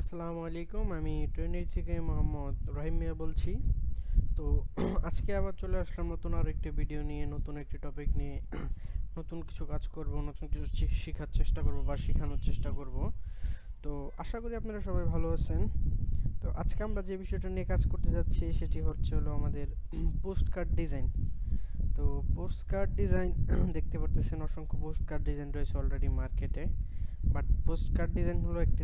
আসসালামু আলাইকুম। আমি ট্রেনির থেকে মোহাম্মদ রহিম মিয়া বলছি। তো আজকে আবার চলে আসলাম নতুন আর একটি ভিডিও নিয়ে, নতুন একটি টপিক নিয়ে। নতুন কিছু কাজ করব, নতুন কিছু শেখার চেষ্টা করব বা শেখানোর চেষ্টা করব। তো আশা করি আপনারা সবাই ভালো আছেন। তো আজকে আমরা যে বিষয়টা নিয়ে কাজ করতে যাচ্ছি সেটি হলো আমাদের পোস্ট কার্ড ডিজাইন। তো পোস্ট কার্ড ডিজাইন দেখতে পারতেছেন, অসংখ্য পোস্ট কার্ড ডিজাইন রয়েছে অলরেডি মার্কেটে। বাট পোস্ট কার্ড ডিজাইন হলো একটি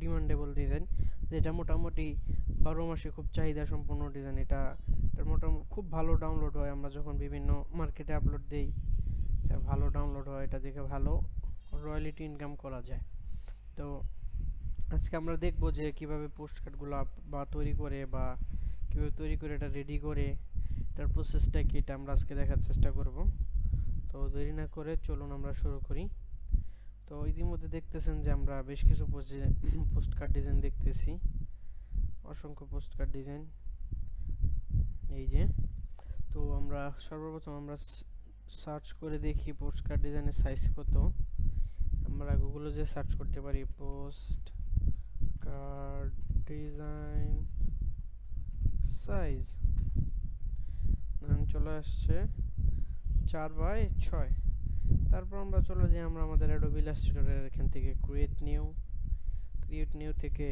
ডিমান্ডেবল ডিজাইন, যেটা মোটামুটি 12 মাসে খুব চাহিদা সম্পন্ন ডিজাইন। এটার মোটামুটি খুব ভালো ডাউনলোড হয়। আমরা যখন বিভিন্ন মার্কেটে আপলোড দেই, এটা ভালো ডাউনলোড হয়, এটা দেখে ভালো রয়্যালিটি ইনকাম করা যায়। তো আজকে আমরা দেখব যে কিভাবে পোস্ট কার্ডগুলো বা তৈরি করে, বা কিভাবে তৈরি করে এটা রেডি করে, এটার প্রসেসটা কি, এটা আমরা আজকে দেখার চেষ্টা করব। তো দেরি না করে চলুন আমরা শুরু করি। তো ইতিমধ্যে দেখতেছেন যে আমরা বেশ কিছু পোস্ট কার্ড ডিজাইন দেখতেছি, অসংখ্য পোস্ট কার্ড ডিজাইন। এই যে, তো আমরা সর্বপ্রথম সার্চ করে দেখি পোস্ট কার্ড ডিজাইনের সাইজ কত। আমরা গুগলে যে সার্চ করতে পারি পোস্ট কার্ড ডিজাইন সাইজ, চলে আসছে 4x6। তারপর আমরা চলে যাই আমাদের অ্যাডোবি ইলাস্ট্রেটরের এখান থেকে ক্রিয়েট নিউ থেকে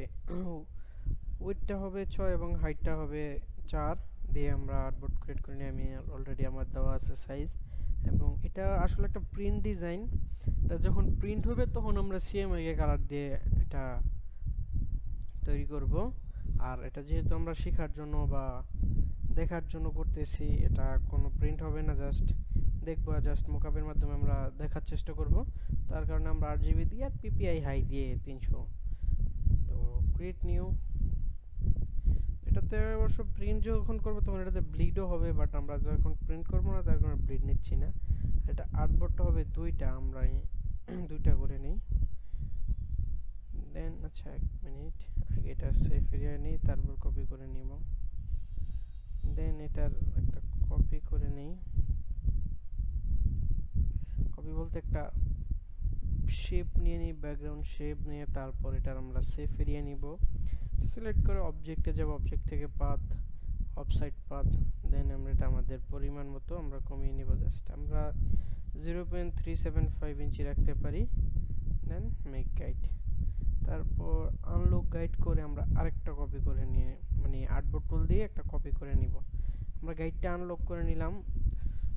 উইডথটা হবে 6 এবং হাইটটা হবে 4 দিয়ে আমরা আর্টবোর্ড ক্রিয়েট করে নিই। আমি অলরেডি আমার দেওয়া আছে সাইজ, এবং এটা আসলে একটা প্রিন্ট ডিজাইন। এটা যখন প্রিন্ট হবে তখন আমরা সিএমওয়াই কালার দিয়ে এটা তৈরি করব। আর এটা যেহেতু আমরা শেখার জন্য বা দেখার জন্য করতেছি, এটা কোনো প্রিন্ট হবে না, জাস্ট দেখবো, জাস্ট মোকাবের মাধ্যমে আমরা দেখার চেষ্টা করব। তার কারণে আমরা 8 জিবি দিয়ে আর পিপিআই হাই দিয়ে 300। তো ক্রিয়েট নিউ, এটাতে অবশ্য প্রিন্ট যখন করবো তখন এটাতে ব্লিডও হবে, বাট আমরা যখন প্রিন্ট করবো না তার কারণে ব্লিড নিচ্ছি না। এটা আর্টবোর্ডটা হবে দুইটা, আমরা দুইটা করে নিই। দেন আচ্ছা, 1 মিনিট, আগে এটা সেফ এরিয়ায় নিই, তারপর কপি করে নিব। দেন এটার একটা কপি করে নিই। কপি বলতে একটা শেপ নিয়ে নিই, ব্যাকগ্রাউন্ড শেপ নিয়ে, তারপর এটার আমরা সেফ এরিয়া নিব। সিলেক্ট করে অবজেক্টে যাব, অবজেক্ট থেকে পাথ, অফসাইড পাথ। দেন আমরা এটা আমাদের পরিমাণ মতো আমরা কমিয়ে নিব, জাস্ট আমরা 0.375 ইঞ্চি রাখতে পারি। দেন মেক গাইড, তারপর আনলক গাইড করে আমরা আরেকটা কপি করে নিয়ে, মানে আর্টবোর্ড টুল দিয়ে একটা কপি করে নিব। আমরা গাইডটা আনলক করে নিলাম।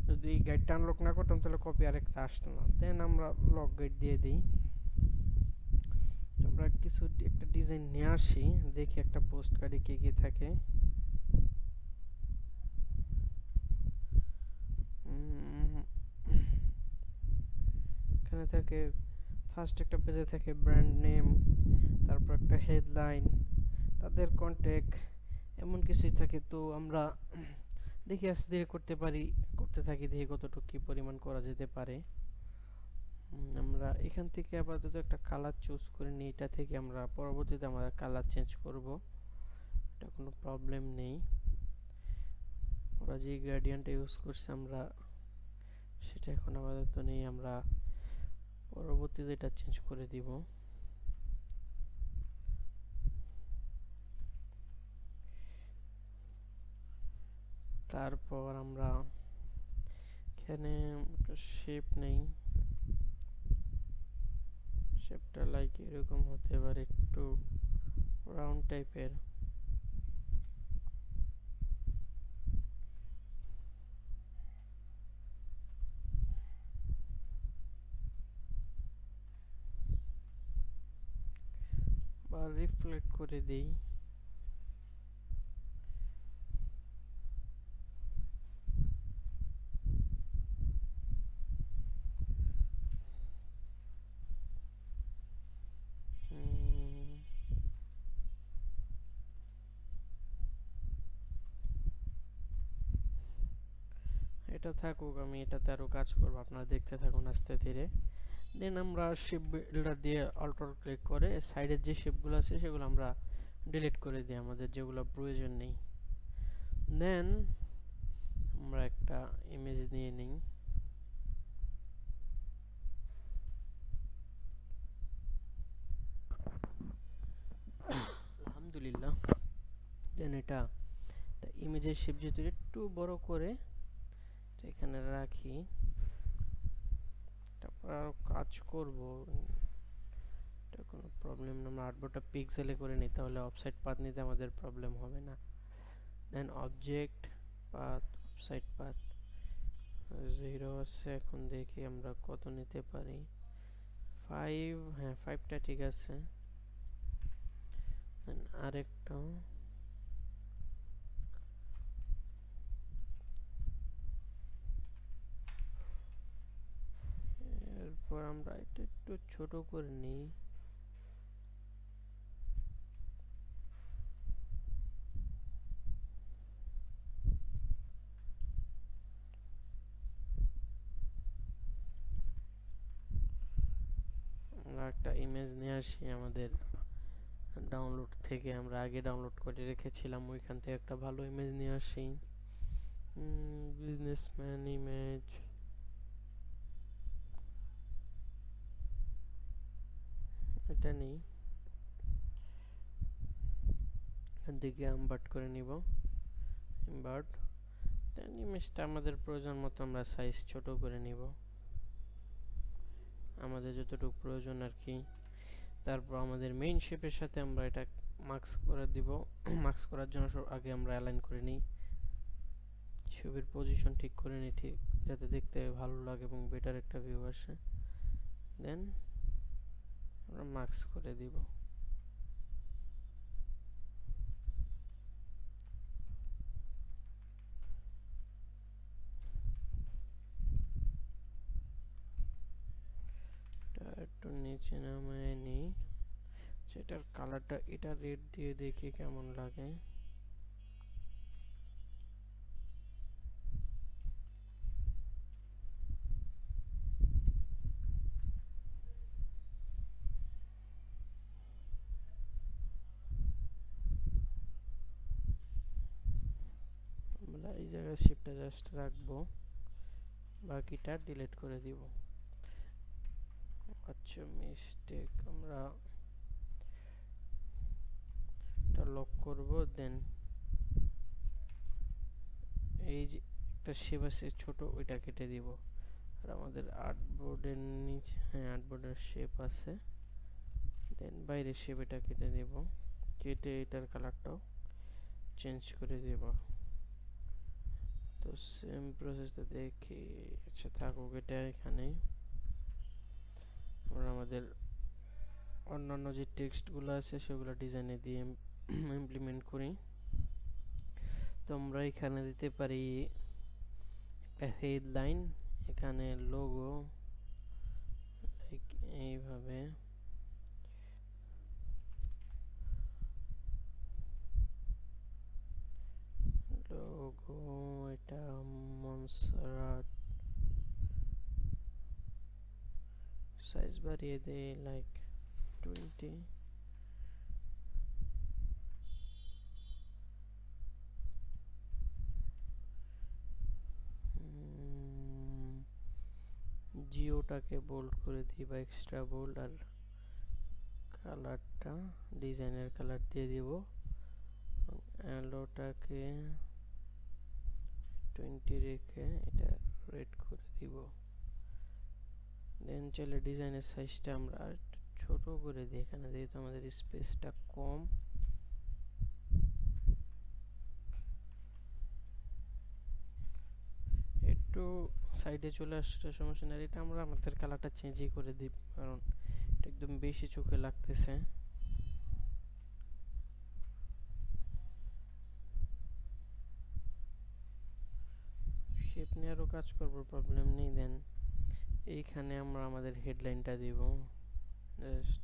যদি এই গাইডটা আনলক না করতাম তাহলে কপি আরেকটা আসতো না। দেন আমরা লক গাইড দিয়ে দিই। আমরা একটা ডিজাইন নিয়ে আসি, দেখি একটা পোস্ট কার্ডে কি কি থাকে। এখানে থাকে ফার্স্ট একটা পেজে থাকে ব্র্যান্ড নেম, তারপর একটা হেডলাইন, তাদের কন্ট্যাক্ট, এমন কিছুই থাকে। তো আমরা দেখি আস্তে ধীরে করতে থাকি, দেখি কতটুকু কি পরিমাণ করা যেতে পারে। আমরা এখান থেকে আপাতত একটা কালার চুজ করে নিই, এটা থেকে আমরা পরবর্তীতে আমরা কালার চেঞ্জ করব, এটা কোনো প্রবলেম নেই। ওরা যে গ্রেডিয়েন্টটা ইউজ করছে আমরা সেটা এখন আপাতত নেই, আমরা পরবর্তীতে এটা চেঞ্জ করে দিব। তারপর আমরা এখানে একটা শেপ নেই, শেপটা লাইক এরকম হতে পারে, একটু রাউন্ড টাইপের। বা রিফ্লেক্ট করে দেই। এটা থাকুক, আমি এটাতে আরো কাজ করব, আপনারা দেখতে থাকুন আস্তে ধীরে। দেন আমরা শেপ বিল্ডার দিয়ে অল্টার ক্লিক করে সাইডের যে শেপগুলো আছে সেগুলো আমরা ডিলিট করে দিই, আমাদের যেগুলো প্রয়োজন নেই। দেন আমরা একটা ইমেজ নিয়ে নিই। আলহামদুলিল্লাহ। দেন এটা ইমেজের শেপ যেহেতু একটু বড় করে এখানে রাখি, তারপর আরো কাজ করব, এটা কোনো প্রবলেম না। আমরা আর্টবোর্ডটা পিক্সেলে করে নিই, তাহলে অফসাইড পাথ নিতে আমাদের প্রবলেম হবে না। Then object path, offside path 0 আছে। এখন দেখি আমরা কত নিতে পারি। 5, হ্যাঁ 5টা ঠিক আছে। দেন আরেকটা, এরপর আমরা এটা একটু ছোট করে নিই। আমরা একটা ইমেজ নিয়ে আসি আমাদের ডাউনলোড থেকে, আমরা আগে ডাউনলোড করে রেখেছিলাম, ওইখান থেকে একটা ভালো ইমেজ নিয়ে আসি। বিজনেসম্যান ইমেজ, এটা নেই, এখান থেকে ইনভার্ট করে নিব। ইনভার্ট, দেন ইমেজটা আমাদের প্রয়োজন মতো আমরা সাইজ ছোট করে নিব, আমাদের যতটুকু প্রয়োজন আর কি। তারপর আমাদের মেইন শেপের সাথে আমরা এটা মার্কস করে দিব। মার্কস করার জন্য আগে আমরা অ্যালাইন করে নিই, ছবির পজিশন ঠিক করে নিই, ঠিক যাতে দেখতে ভালো লাগে এবং বেটার একটা ভিউ আসে। দেন আমরা মার্কস করে দিব। একটু নিচে নামায় নিই, সেটার কালারটা এটা রেড দিয়ে দেখি কেমন লাগে। আমরা এই জায়গায় শিপটা জাস্ট রাখবো, বাকিটা ডিলিট করে দিব। আচ্ছা মিস্টেক, আমরা এটা লক করব। দেন এই যে একটা শেপ আছে ছোট, ওইটা কেটে দিব। আর আমাদের আর্টবোর্ডের নিচে, হ্যাঁ আর্টবোর্ডের শেপ আছে, দেন বাইরের শেপ এটা কেটে দেব, কেটে এটার কালারটাও চেঞ্জ করে দেব। তো সেম প্রসেসটা দেখি, আচ্ছা থাকুক এটা এখানে। আমরা আমাদের অন্যান্য যে টেক্সটগুলো আছে সেগুলো ডিজাইনে দিয়ে ইমপ্লিমেন্ট করি। তো আমরা এখানে দিতে পারি একটা হেডলাইন, এখানে লোগো, এইভাবে লোগো, এটা মনসারাট, সাইজ বাড়িয়ে দেই লাইক 20। জিওটাকে বোল্ড করে দিই বা এক্সট্রা বোল্ড, আর কালারটা ডিজাইনের কালার দিয়ে দিব, অ্যালোটাকে 20 রেখে এটা রেড করে দিব। দেন চলে ডিজাইনের সাইজটা আমরা আর ছোট করে দিই, এখানে যেহেতু আমাদের স্পেসটা কম। একটু সাইডে চলে আসছে, সমস্যা নেই। এটা আমরা আমাদের কালারটা চেঞ্জই করে দিই, কারণ এটা একদম বেশি চোখে লাগতেছে। শেপ নিয়ে আরও কাজ করবো, প্রবলেম নেই। দেন এইখানে আমরা আমাদের হেডলাইনটা দিব, জাস্ট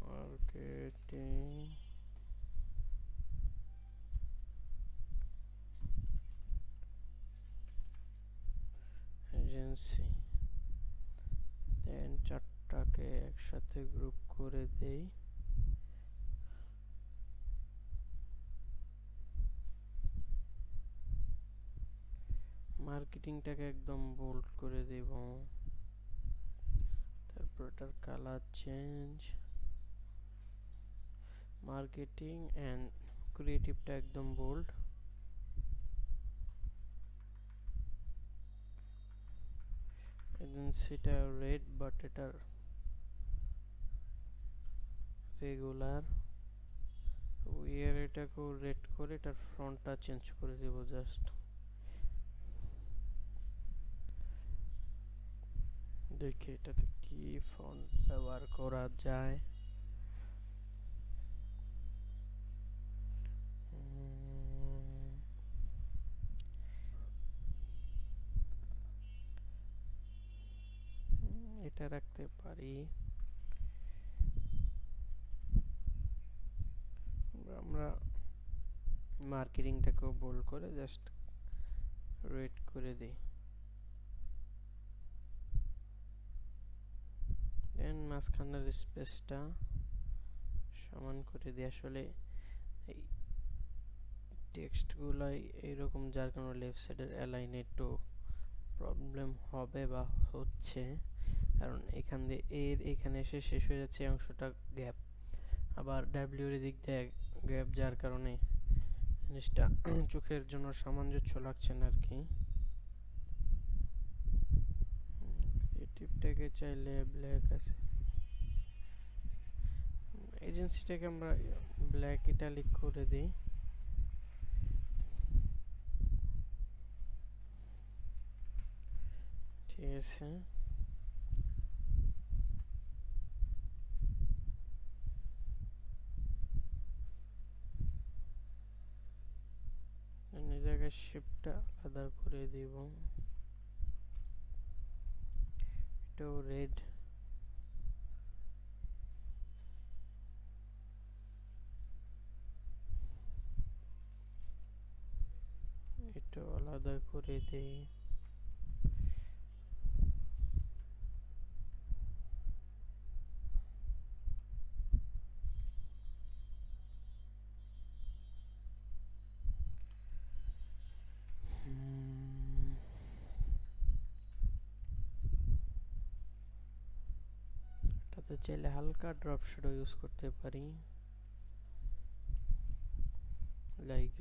মার্কেটিং এজেন্সি, দেন চারটাকে একসাথে গ্রুপ করে দেই। মার্কেটিংটাকে একদম বোল্ড করে দেব। তারপর এটার কালার চেঞ্জ, মার্কেটিং অ্যান্ড ক্রিয়েটিভটা একদম বোল্ড। এজেন্সিটা রেড বাট এটার রেগুলার। ইয়ার এটাকেও রেড করে এটার ফ্রন্টটা চেঞ্জ করে দেব জাস্ট। দেখি এটাতে কি ফন্ট ব্যবহার করা যায়। এটা রাখতে পারি। আমরা মার্কেটিংটাকেও বোল্ড করে জাস্ট রেড করে দিই। দেন মাঝখানের স্পেসটা সমান করে দিই। আসলে এই টেক্সটগুলাই এইরকম, যার কারণে লেফট সাইডের অ্যালাইনে একটু প্রবলেম হবে বা হচ্ছে, কারণ এখান দিয়ে এর এখানে এসে শেষ হয়ে যাচ্ছে এই অংশটা গ্যাপ, আবার ডাব্লিউর দিক দিয়ে গ্যাপ, যার কারণে জিনিসটা চোখের জন্য সামঞ্জস্য লাগছে না আর কি। ক্রিয়েটিভটাকে চাইলে ব্ল্যাক আছে, এজেন্সিটাকে আমরা ব্ল্যাক ইটালিক করে দিই। ঠিক আছে, এই জায়গায় শেপটা আলাদা করে দিব। এটাও রেড, এটাও আলাদা করে দেই। এটাতে চাইলে হালকা ড্রপ শ্যাডো ইউজ করতে পারি, লাইক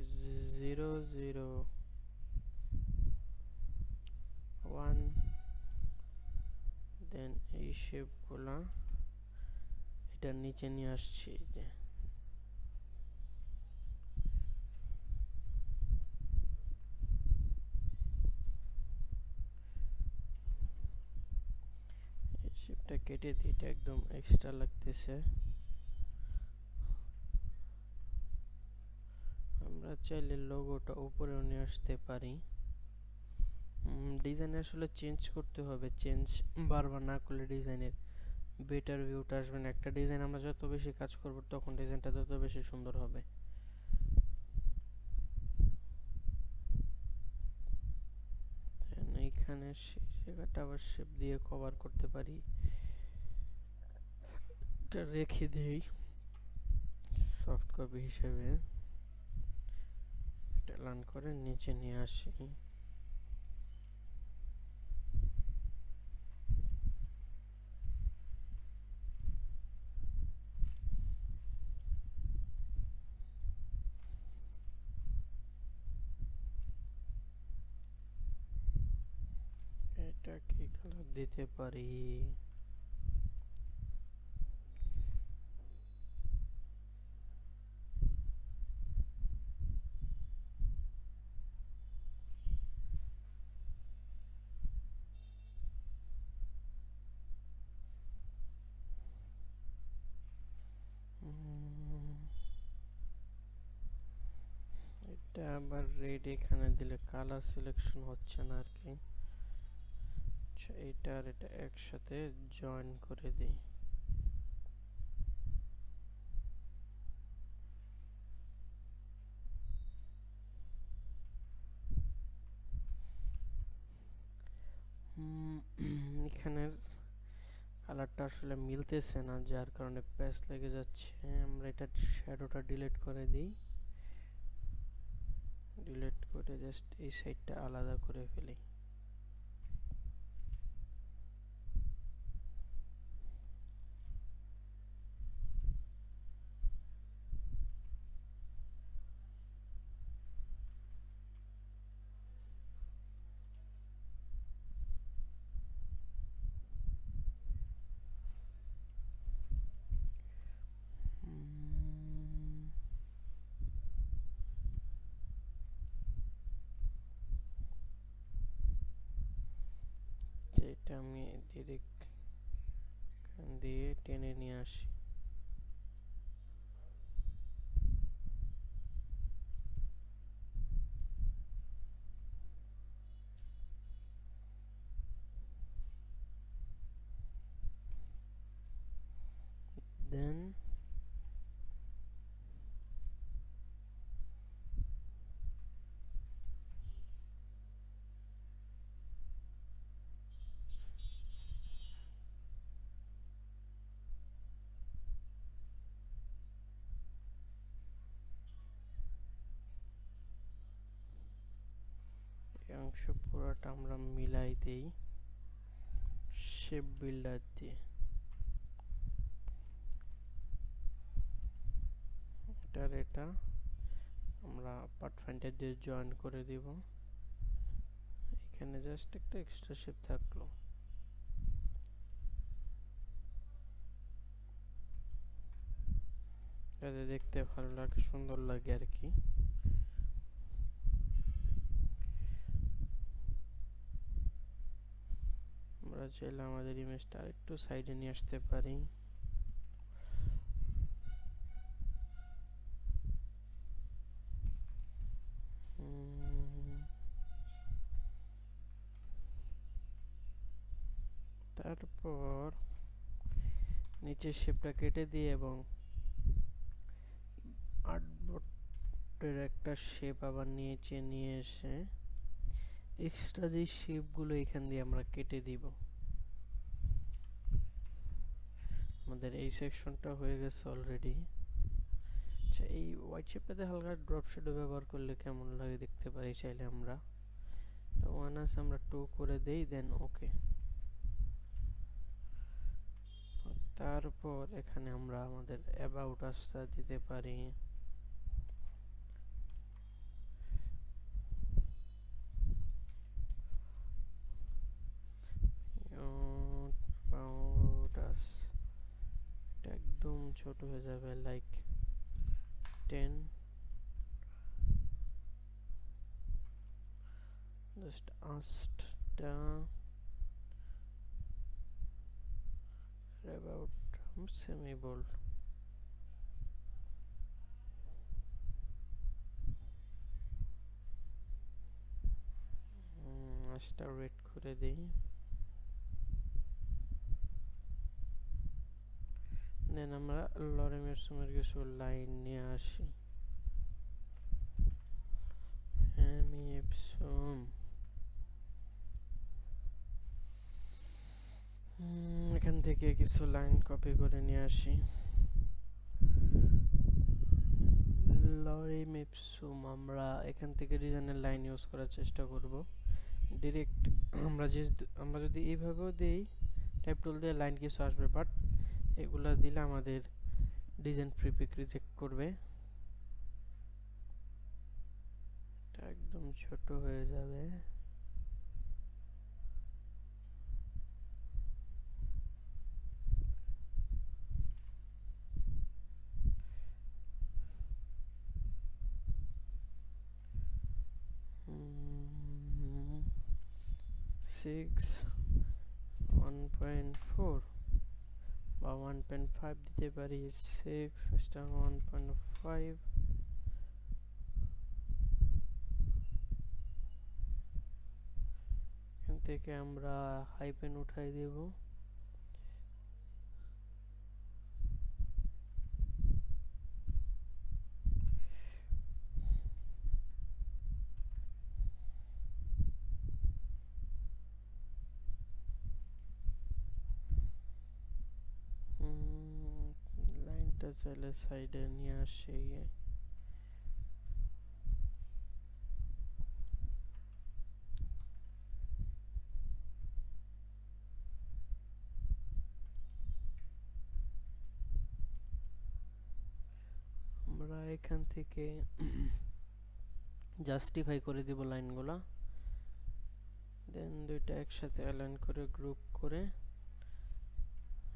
001। দেন এই শেপগুলা এটার নিচে নিয়ে আসছি, যে এই শেপটা কেটে দিই, এটা একদম এক্সট্রা লাগতেছে। আমরা চাইলে লোগোটা উপরেও নিয়ে আসতে পারি। ডিজাইন আসলে চেঞ্জ করতে হবে, চেঞ্জ বারবার না করলে ডিজাইনের বেটার ভিউটা আসবে না। একটা ডিজাইন আমরা যত বেশি কাজ করব তখন ডিজাইনটা তত বেশি সুন্দর হবে। এইখানে জায়গাটা আবার শেপ দিয়ে কভার করতে পারি, এটা রেখে দেই সফট কপি হিসেবে। এটা লান করে নিচে নিয়ে আসি। এটা কি কালার দিতে পারি? এটা আবার রেড এখানে দিলে কালার সিলেকশন হচ্ছে না আর কি। আচ্ছা, এটা আর এটা একসাথে জয়েন করে দিই। এখানের কালারটা আসলে মিলতেছে না, যার কারণে প্যাচ লেগে যাচ্ছে। আমরা এটা শ্যাডোটা ডিলিট করে দিই, ডিলিট করে জাস্ট এই সাইডটা আলাদা করে ফেলি। এটা আমি ডিরেক্ট দিয়ে টেনে নিয়ে আসি। দেন এই অংশ পুরোটা আমরা মিলাই দেই শেপ বিল্ডার দিয়ে। এটা আমরা পাথফাইন্ডার দিয়ে জয়েন করে দিব। এখানে জাস্ট একটা এক্সট্রা শেপ থাকলো। যাতে দেখতে ভালো লাগে, সুন্দর লাগে আর কি। আমরা চাইলে আমাদের ইমেজটা আরেকটু সাইডে নিয়ে আসতে পারি। তারপর নিচের শেপটা কেটে দিয়ে এবং আর্টবোর্ডের একটা শেপ আবার নিচে নিয়ে এসে এক্সট্রা যে শেপগুলো এখান দিয়ে আমরা কেটে দিব। আমাদের এই সেকশনটা হয়ে গেছে অলরেডি। আচ্ছা, এই হোয়াইট শেপটাতে হালকা ড্রপ শ্যাডো ব্যবহার করলে কেমন লাগে দেখতে পারি চাইলে আমরা। ওয়ান আছে, আমরা 2 করে দেই, দেন ওকে। তারপর এখানে আমরা আমাদের অ্যাবাউট আসটা দিতে পারি। অ্যাবাউট আস এটা একদম ছোট হয়ে যাবে, লাইক 10। জাস্ট আস্টটা অ্যাবাউট সেমি বোল্ড। আস্টটা রেড করে দিই। দেন আমরা লরেম ইপসুমের কিছু লাইন নিয়ে আসি। আমি ইপসুম এখান থেকে কিছু লাইন কপি করে নিয়ে আসি। লরেম ইপসুম আমরা এখান থেকে ডিজাইনের লাইন ইউজ করার চেষ্টা করব। ডিরেক্ট আমরা যদি এইভাবেও দিই, টাইপ টুল দিয়ে লাইন কিছু আসবে, বাট এগুলা দিলে আমাদের ডিজাইন প্রিপিক রিজেক্ট করবে। এটা একদম ছোট হয়ে যাবে। সিক্স 1.4 বা 1.5 দিতে পারি। 6*1.5 এখান থেকে আমরা হাইপেন উঠাই দেব। চাইলে সাইডে নিয়ে আসি। আমরা এখান থেকে জাস্টিফাই করে দিব লাইনগুলা, দেন দুইটা একসাথে অ্যালাইন করে গ্রুপ করে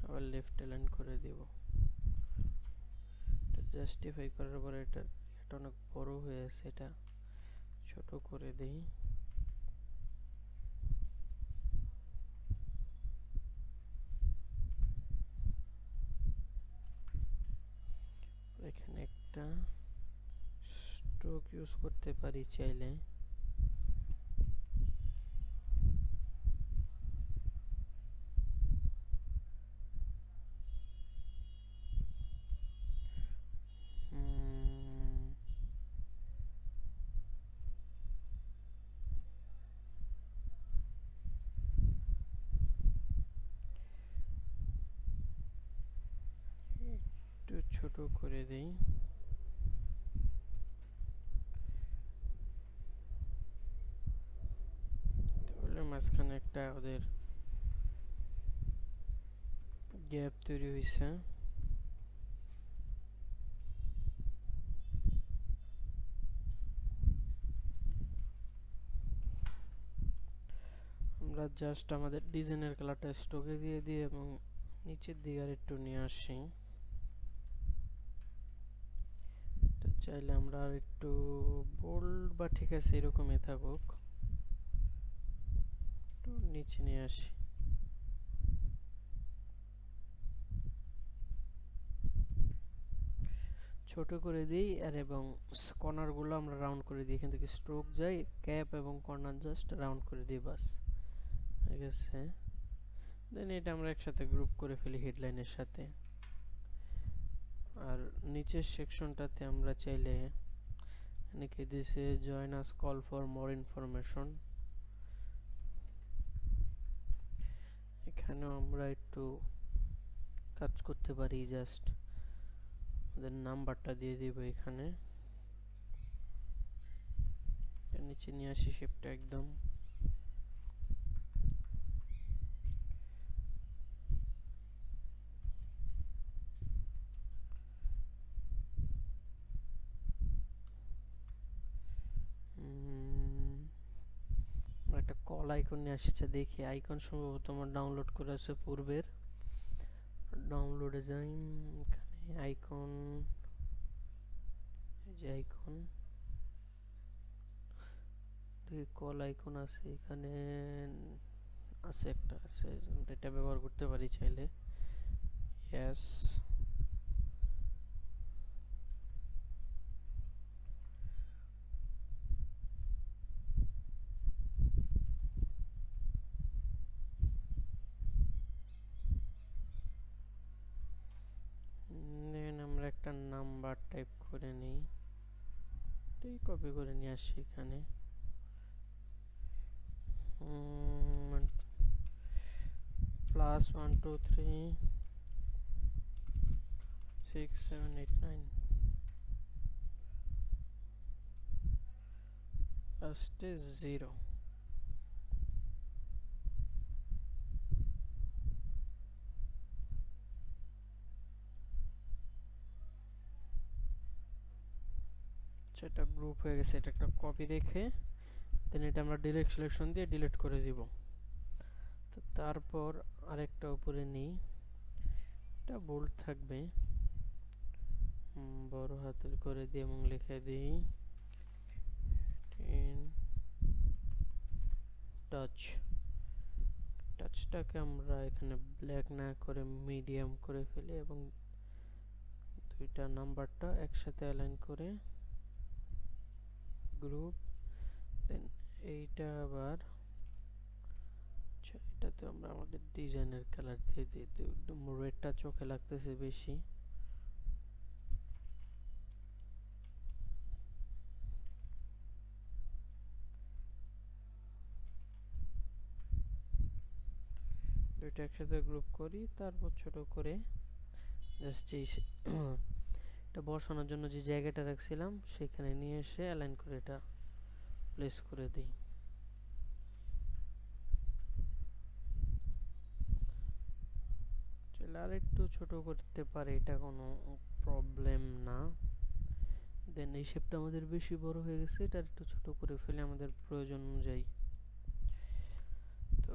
আবার লেফট অ্যালাইন করে দিব। জাস্টিফাই করার পরে এটা অনেক বড় হয়ে আছে, এটা ছোট করে দেই। এখানে একটা স্ট্রোক ইউজ করতে পারি চাইলে। একটু ছোট করে দেই। তাহলে মাঝখানে একটা ওদের গ্যাপ তৈরি হয়েছে। আমরা জাস্ট আমাদের ডিজাইনের কালারটা স্ট্রোকে দিয়ে দিই এবং নিচের দিকে আর একটু নিয়ে আসি। চাইলে আমরা আর একটু বোল্ড বা ঠিক আছে এরকমই থাকুক, একটু নিচে নিয়ে আসি। ছোট করে দিই আর এবং কর্নারগুলো আমরা রাউন্ড করে দিই। এখান থেকে স্ট্রোক যাই, ক্যাপ এবং কর্নার জাস্ট রাউন্ড করে দিই, বাস ঠিক আছে। দেন এটা আমরা একসাথে গ্রুপ করে ফেলি হেডলাইনের সাথে। আর নিচের সেকশনটাতে আমরা চাইলে এখানে দিছে join us call for more information, এখানেও আমরা একটু কাজ করতে পারি। জাস্ট ওদের নাম্বারটা দিয়ে দিব এখানে, নিচে নিয়ে আসি শেপটা একদম। একটা কল আইকন নিয়ে আসছে, দেখি আইকন সম্ভবত আমার ডাউনলোড করে আছে পূর্বের। ডাউনলোডে যাই, এখানে আইকন, এই যে আইকন, দেখি কল আইকন আছে এখানে, আছে একটা আছে, এটা ব্যবহার করতে পারি চাইলে। ইয়েস, দেন আমরা একটা নাম্বার টাইপ করে নিই, এটাই কপি করে নিয়ে আসি এখানে। +1236789 লাস্টে 0। সেটা গ্রুপ হয়ে গেছে, এটা একটা কপি রেখে দেন এটা আমরা ডিলিট সিলেকশন দিয়ে ডিলিট করে দিব। তো তারপর আরেকটা উপরে নিই, এটা বোল্ড থাকবে, বড় হাতের করে দিই এবং লিখে দিই টাচ। টাচটাকে আমরা এখানে ব্ল্যাক না করে মিডিয়াম করে ফেলি এবং দুইটা নাম্বারটা একসাথে অ্যালাইন করে গ্রুপ। দেন এইটা আবার, এটাতে আমরা আমাদের ডিজাইনের কালার দিয়ে দিই, একদম রেডটা চোখে লাগতেছে বেশি। দুইটা একসাথে গ্রুপ করি, তারপর ছোট করে জাস্ট এই এটা বসানোর জন্য যে জায়গাটা রাখছিলাম সেখানে নিয়ে এসে অ্যালাইন করে এটা প্লেস করে দিই। চলে আর একটু ছোট করতে পারে, এটা কোনো প্রবলেম না। দেন এই শেপটা আমাদের বেশি বড় হয়ে গেছে, এটা একটু ছোট করে ফেলে আমাদের প্রয়োজন অনুযায়ী। তো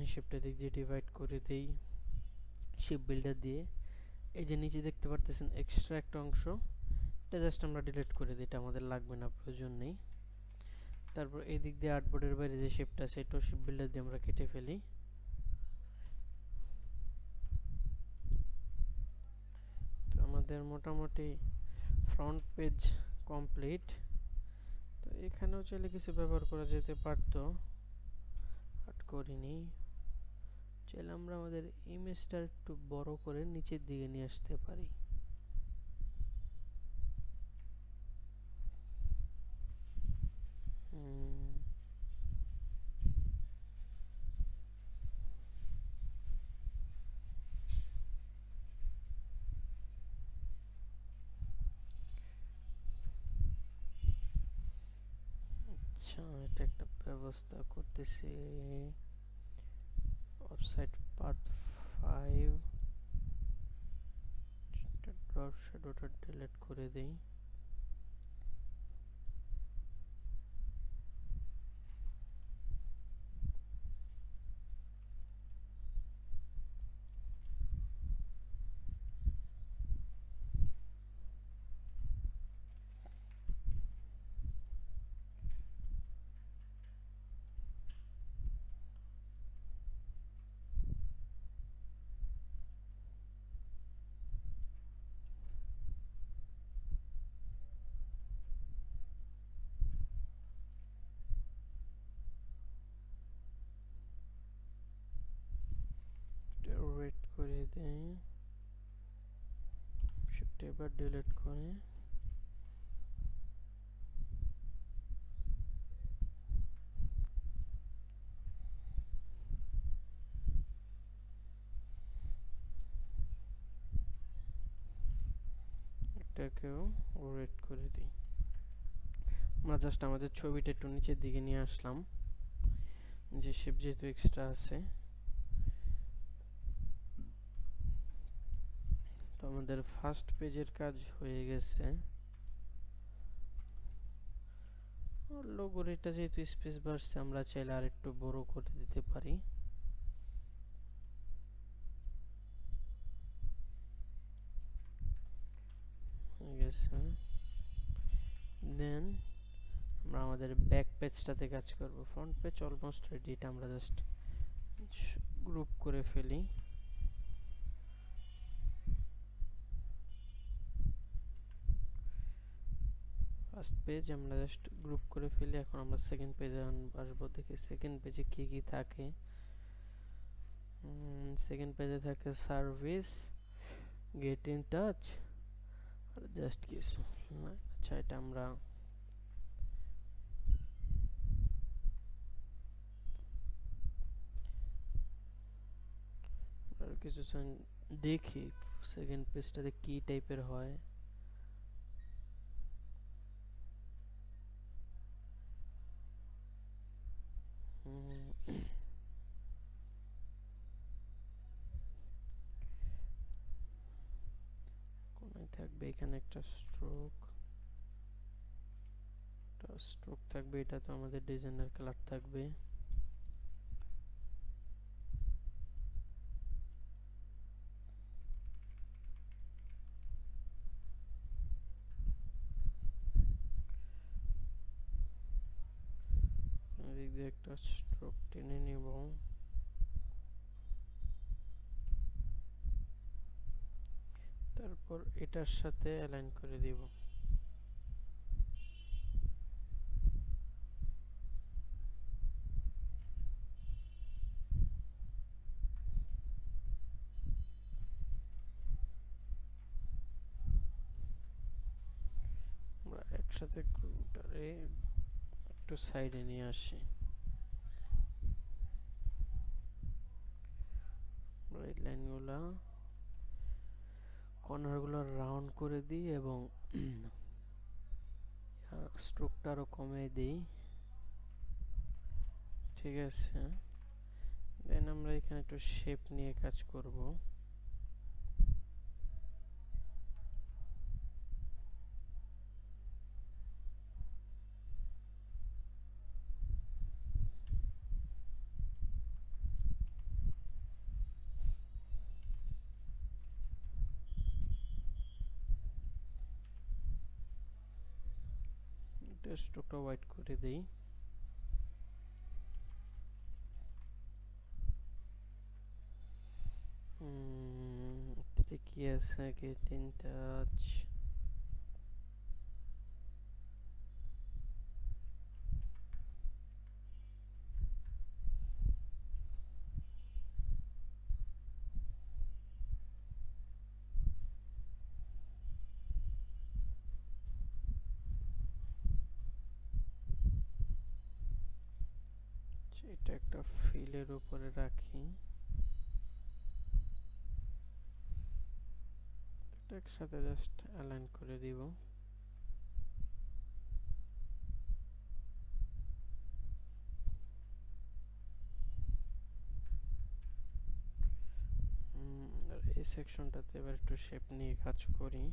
এই শেপটা দিক দিয়ে ডিভাইড করে দেই শেপ বিল্ডার দিয়ে। এই যে নিচে দেখতে পারতেছেন এক্সট্রা একটা অংশ, এটা জাস্ট আমরা ডিলিট করে দিই, এটা আমাদের লাগবে না, প্রয়োজন নেই। তারপর এই দিক দিয়ে আর্টবোর্ডের বাইরে যে শেপটা আছে এটাও শেপ বিল্ডার দিয়ে আমরা কেটে ফেলি। তো আমাদের মোটামুটি ফ্রন্ট পেজ কমপ্লিট। তো এখানেও চাইলে কিছু ব্যবহার করা যেতে পারতো, বাট করিনি। চাইলে আমরা আমাদের ইমেজটা একটু বড় করে নিচের দিকে নিয়ে আসতে পারি। আচ্ছা, এটা একটা ব্যবস্থা করতেছি। ওয়েবসাইট পাথ 5 ড্রপ শ্যাডোটা ডিলিট করে দেই। রেড করে দেই, সেটা এবার ডিলিট করে এটাকেও রেড করে দিই। আমরা জাস্ট আমাদের ছবিটা একটু নিচের দিকে নিয়ে আসলাম, যে শেপ যেহেতু এক্সট্রা আছে। তো আমাদের ফার্স্ট পেজের কাজ হয়ে গেছে। লোগোর এটা যেহেতু স্পেস বাড়ছে, আমরা চাইলে আর একটু বড় করে দিতে পারি। হয়ে গেছে। দেন আমরা আমাদের ব্যাক পেজটাতে কাজ করব। ফ্রন্ট পেজ অলমোস্ট রেডি, এটা আমরা জাস্ট গ্রুপ করে ফেলি। ফার্স্ট পেজ আমরা জাস্ট গ্রুপ করে ফেলি। এখন আমরা সেকেন্ড পেজে আসবো, দেখি সেকেন্ড পেজে কি কি থাকে। সেকেন্ড পেজে থাকে সার্ভিস, গেট ইন টাচ, আর জাস্ট কিছু। আচ্ছা, এটা আমরা কিছু দেখি সেকেন্ড পেজটাতে কি টাইপের হয়। কোনায় থাকবে এখানে একটা স্ট্রোক, থাকবে, এটা তো আমাদের ডিজাইনার কালার থাকবে। এদিক দিয়ে একটা স্ট্রোক টেনে নেব। তারপর এটার সাথে অ্যালাইন করে দিব। আমরা একসাথে গ্রুপটারে একটু সাইডে নিয়ে আসি। এই লাইনগুলা কর্নারগুলো রাউন্ড করে দিই এবং স্ট্রোকটা আরও কমিয়ে দিই। ঠিক আছে, দেন আমরা এখানে একটু শেপ নিয়ে কাজ করব। স্ট্রোকটা হোয়াইট করে দিই। এটাতে কি আছে, গেট ইন টাচ, এটা একটা ফিলের উপরে রাখি, এটা একসাথে জাস্ট অ্যালাইন করে দিব। আর এই সেকশনটাতে এবার একটু শেপ নিয়ে কাজ করি।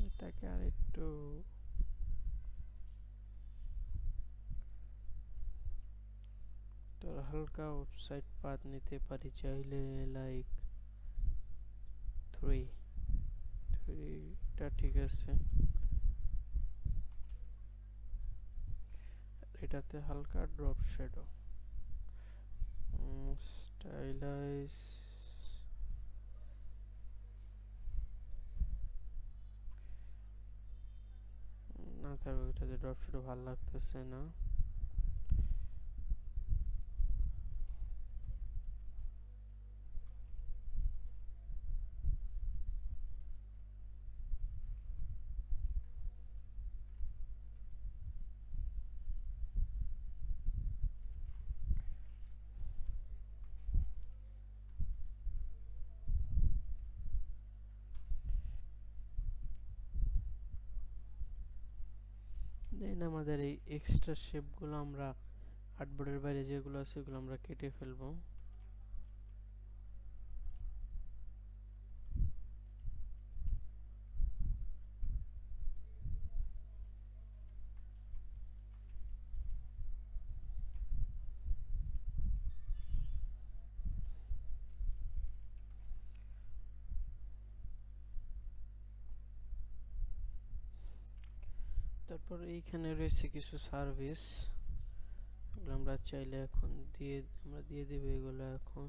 এটাকে আর একটু হালকা অফসাইড পাথ নিতে পারি চাইলে, লাইক 3টা। ঠিক আছে, এটাতে হালকা ড্রপ শ্যাডো, স্টাইলাইজ না থাকবে, এটাতে ড্রপ শ্যাডো ভালো লাগতেছে না। দেন আমাদের এই এক্সট্রা শেপগুলো আমরা আর্টবোর্ডের বাইরে যেগুলো আছে সেগুলো আমরা কেটে ফেলবো। তারপর এইখানে রয়েছে কিছু সার্ভিস, এগুলো আমরা চাইলে এখন দিয়ে দেবো এগুলো এখন।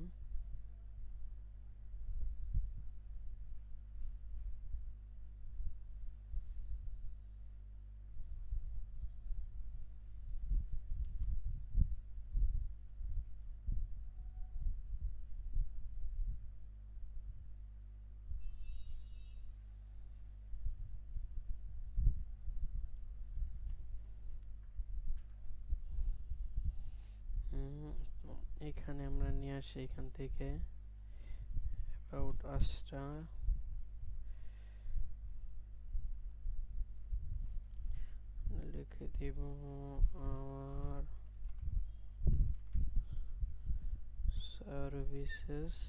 এখানে আমরা নিয়ে আসি এখান থেকে অ্যাবাউট আসটা, লিখে দিব আমার সার্ভিসেস।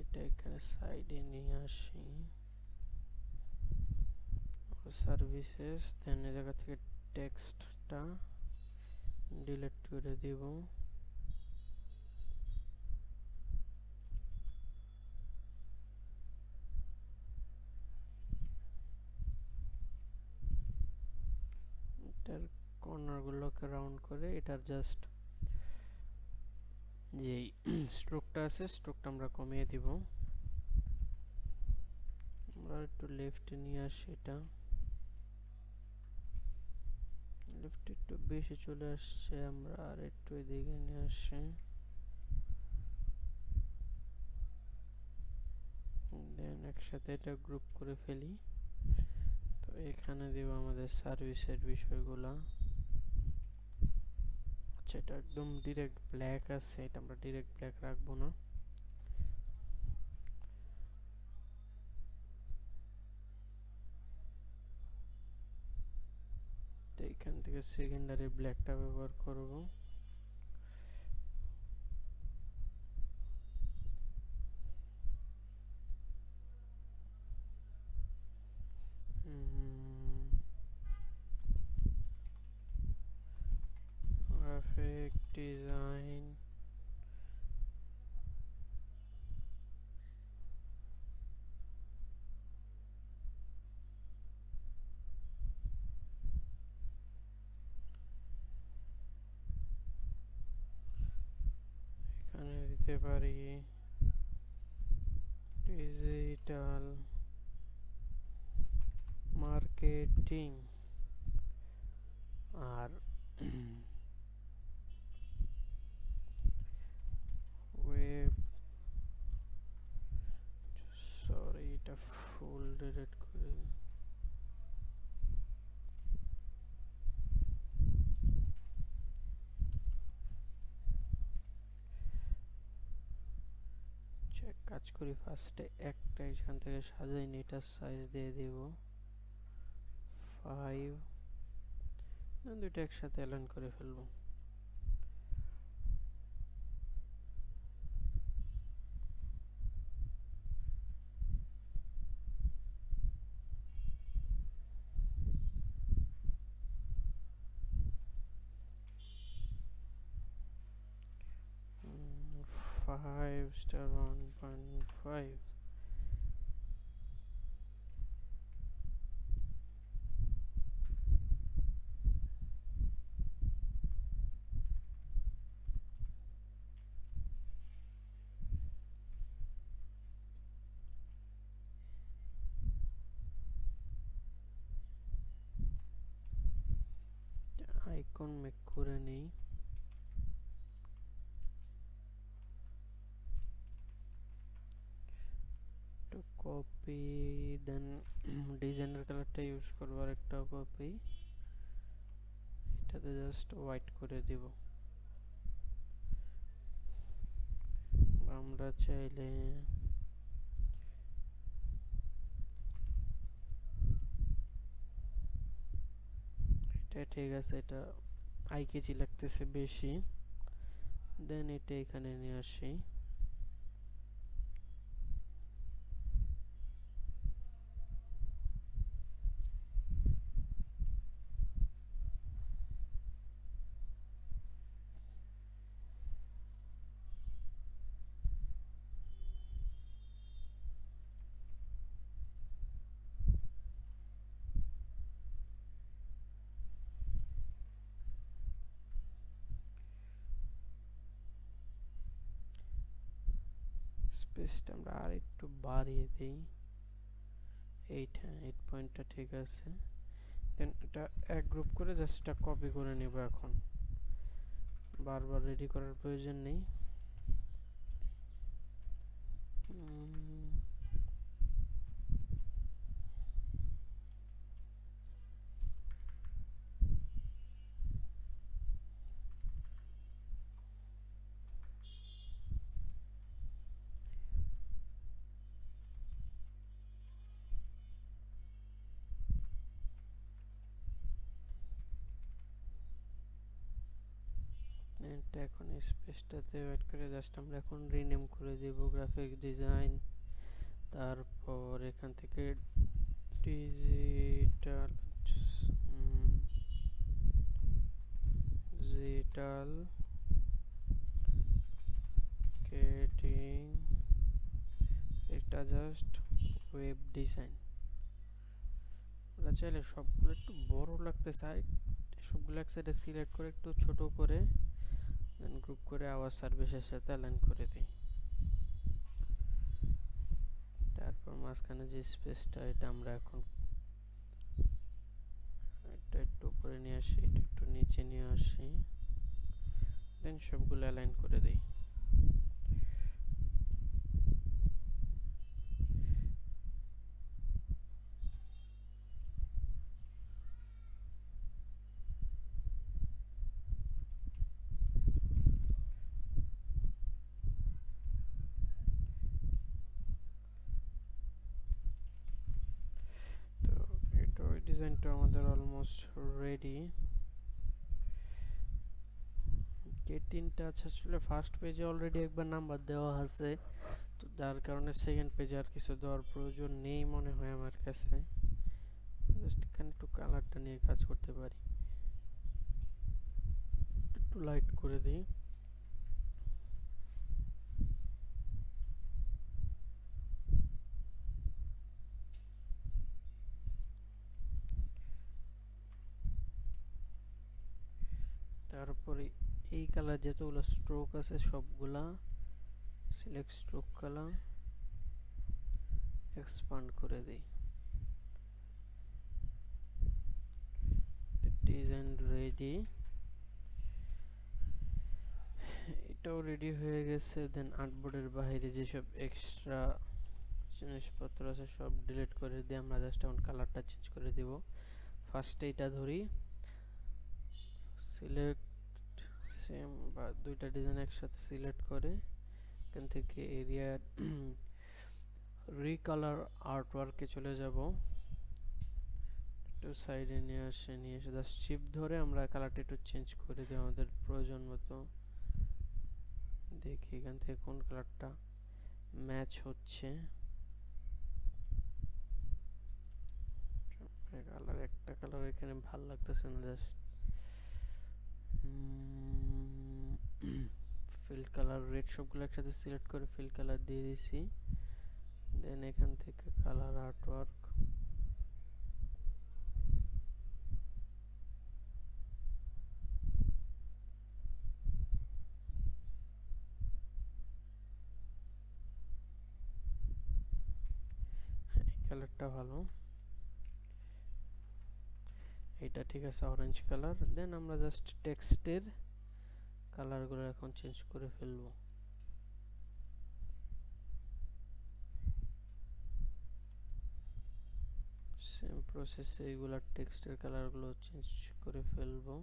এটা এখানে সাইডে নিয়ে আসি, সার্ভিসেস, দেন এই জায়গা থেকে টেক্সটটা ডিলিট করে দিব। এটার কর্নারগুলোকে রাউন্ড করে এটার জাস্ট যেই স্ট্রোকটা আছে স্ট্রোকটা আমরা কমিয়ে দিব। আমরা একটু লেফটে নিয়ে আসি, এটা লেফটে একটু বেশি চলে আসছে, আমরা আর একটু এদিকে নিয়ে আসি। দেন একসাথে এটা গ্রুপ করে ফেলি। তো এখানে দিব আমাদের সার্ভিসের বিষয়গুলা। আচ্ছা, এটা একদম ডিরেক্ট ব্ল্যাক আছে, এটা আমরা ডিরেক্ট ব্ল্যাক রাখবো না। তো এখান থেকে সেকেন্ডারি ব্ল্যাকটা ব্যবহার করব। গ্রাফিক ডিজাইন, এখানে দিতে পারি ডিজিটাল মার্কেটিং আর ওয়েব, সরি এটা ফুল ডিলিট করে চেক কাজ করি। ফার্স্টে একটা এখান থেকে সাজাই নি, এটার সাইজ দিয়ে দেব 5, দুইটা একসাথে অ্যালাইন করে ফেলবো। mm, 5 * 1.5। আইকন মেক করে নেই। তো কপি, দেন ডিজাইনের কালারটা ইউজ করবো, আর একটা কপি, এটাতে জাস্ট হোয়াইট করে দিব। আমরা চাইলে এটা ঠিক আছে, এটা আই কেজি লাগতেছে বেশি। দেন এটা এখানে নিয়ে আসি। স্পেসটা আমরা আর একটু বাড়িয়ে দিই, 8, হ্যাঁ 8 পয়েন্টটা ঠিক আছে। দেন এটা এক গ্রুপ করে জাস্ট এটা কপি করে নেব। এখন বারবার রেডি করার প্রয়োজন নেই। এটা এখন স্পেসটাতে ওয়েট করে জাস্ট আমরা এখন রিনেম করে দেব গ্রাফিক ডিজাইন। তারপর এখান থেকে ডিজিটাল ডিজিটাল মার্কেটিং, এটা জাস্ট ওয়েব ডিজাইন। আমরা চাইলে সবগুলো একটু বড় লাগতেছে, আর সবগুলো এক সাইডে সিলেক্ট করে একটু ছোট করে দেন গ্রুপ করে আওয়ার সার্ভিসের সাথে অ্যালাইন করে দিই। তারপর মাঝখানে যে স্পেসটা এটা আমরা এখন এটা একটু উপরে নিয়ে আসি, এটা একটু নিচে নিয়ে আসি, দেন সবগুলো অ্যালাইন করে দিই। তো এটা ওই ডিজাইনটা আমাদের অলমোস্ট রেডি। তিনটা আছে আসলে ফার্স্ট পেজে অলরেডি একবার নাম্বার দেওয়া আছে, তো যার কারণে সেকেন্ড পেজে আর কিছু দেওয়ার প্রয়োজন নেই মনে হয় আমার কাছে। জাস্ট এখানে একটু কালারটা নিয়ে কাজ করতে পারি, একটু লাইট করে দিই। তারপরে এই কালার যতগুলো স্ট্রোক আছে সবগুলা সিলেক্ট স্ট্রোক কালার এক্সপান্ড করে দিই। ডিজাইন রেডি, এটাও রেডি হয়ে গেছে। দেন আর্টবোর্ডের বাইরে যেসব এক্সট্রা জিনিসপত্র আছে সব ডিলিট করে দিয়ে আমরা জাস্ট এখন কালারটা চেঞ্জ করে দিব। ফার্স্টে এটা ধরি, সিলেক্ট সেম বা দুইটা ডিজাইন একসাথে সিলেক্ট করে এখান থেকে এরিয়া রিকালার আর্টওয়ার্কে চলে যাব। একটু সাইডে নিয়ে এসে জাস্ট শিফট ধরে আমরা কালারটা একটু চেঞ্জ করে দিই আমাদের প্রয়োজন মতো। দেখি এখান থেকে কোন কালারটা ম্যাচ হচ্ছে। কালার একটা কালার এখানে ভালো লাগতেছে না, জাস্ট ফিল কালার রেড সবগুলো একসাথে সিলেক্ট করে ফিল কালার দিয়ে দিছি। দেন এখান থেকে কালার আর্টওয়ার্ক কালারটা ভালো, এটা ঠিক আছে অরেঞ্জ কালার। দেন আমরা জাস্ট টেক্সটের কালারগুলো এখন চেঞ্জ করে ফেলবো। সেম প্রসেসে এইগুলা টেক্সটের কালারগুলো চেঞ্জ করে ফেলবো।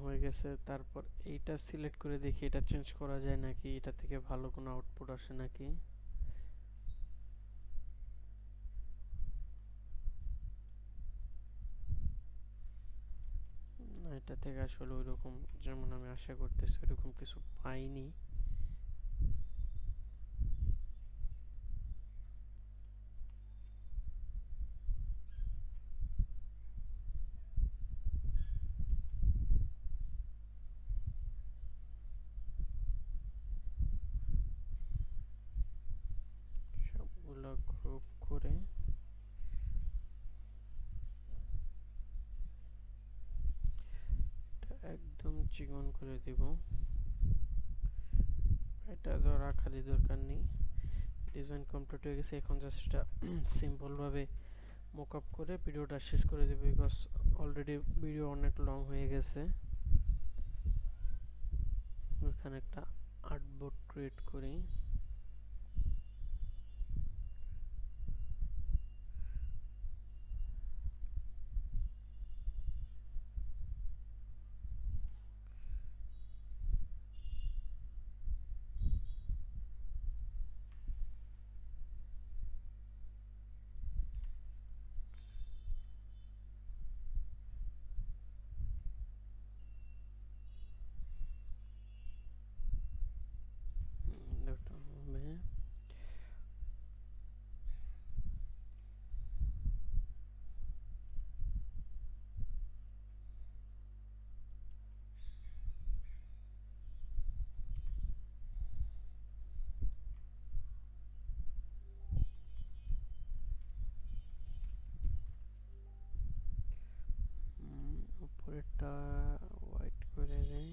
হয়ে গেছে। তারপর এইটা সিলেক্ট করে দেখি এটা চেঞ্জ করা যায় নাকি, এটা থেকে ভালো কোনো আউটপুট আসে নাকি। না, এটা থেকে আসলে ওইরকম যেমন আমি আশা করতেছি ওইরকম কিছু পাইনি। সবগুলো গ্রুপ করে একদম চিকন করে দিব। এটা তো রাখারই দরকার নেই, ডিজাইন কমপ্লিট হয়ে গেছে। এখন জাস্ট এটা সিম্পলভাবে মোকআপ করে ভিডিওটা শেষ করে দেব, বিকজ অলরেডি ভিডিও অনেক লং হয়ে গেছে। এখানে একটা আর্টবোর্ড ক্রিয়েট করি। কালারটা হোয়াইট করে দেই।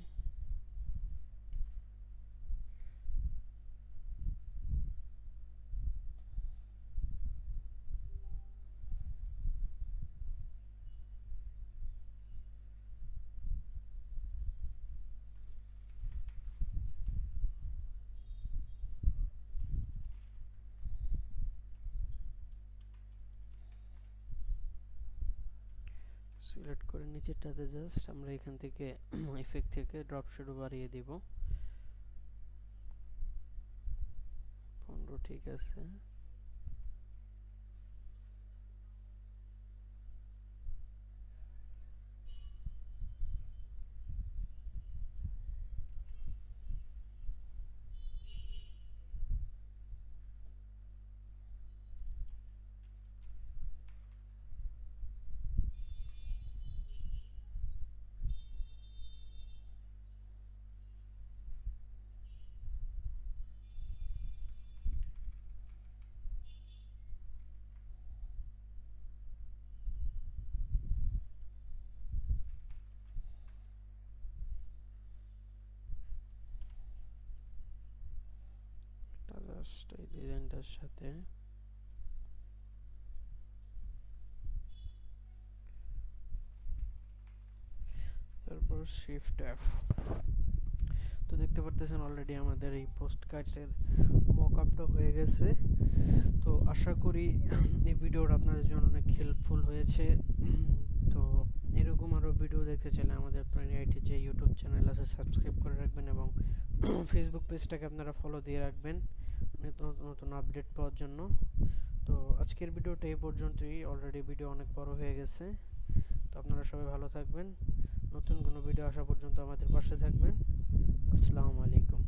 সিলেক্ট করে নিচেরটাতে জাস্ট আমরা এখান থেকে ইফেক্ট থেকে ড্রপ শ্যাডো বাড়িয়ে দিব 15। ঠিক আছে, জাস্ট এই ডিজাইনটার সাথে তারপর শিফট এফ। তো দেখতে পারতেছেন অলরেডি আমাদের এই পোস্ট কার্ডের মকআপটা হয়ে গেছে। তো আশা করি এই ভিডিওটা আপনাদের জন্য অনেক হেল্পফুল হয়েছে। তো এরকম আরও ভিডিও দেখতে চাইলে আমাদের প্রাণী আইটি যে ইউটিউব চ্যানেল আছে সাবস্ক্রাইব করে রাখবেন এবং ফেসবুক পেজটাকে আপনারা ফলো দিয়ে রাখবেন নতুন নতুন আপডেট পাওয়ার জন্য। তো আজকের ভিডিওটা এই পর্যন্তই, অলরেডি ভিডিও অনেক বড় হয়ে গেছে। তো আপনারা সবাই ভালো থাকবেন, নতুন কোনো ভিডিও আসা পর্যন্ত আমাদের পাশে থাকবেন। আসসালামু আলাইকুম।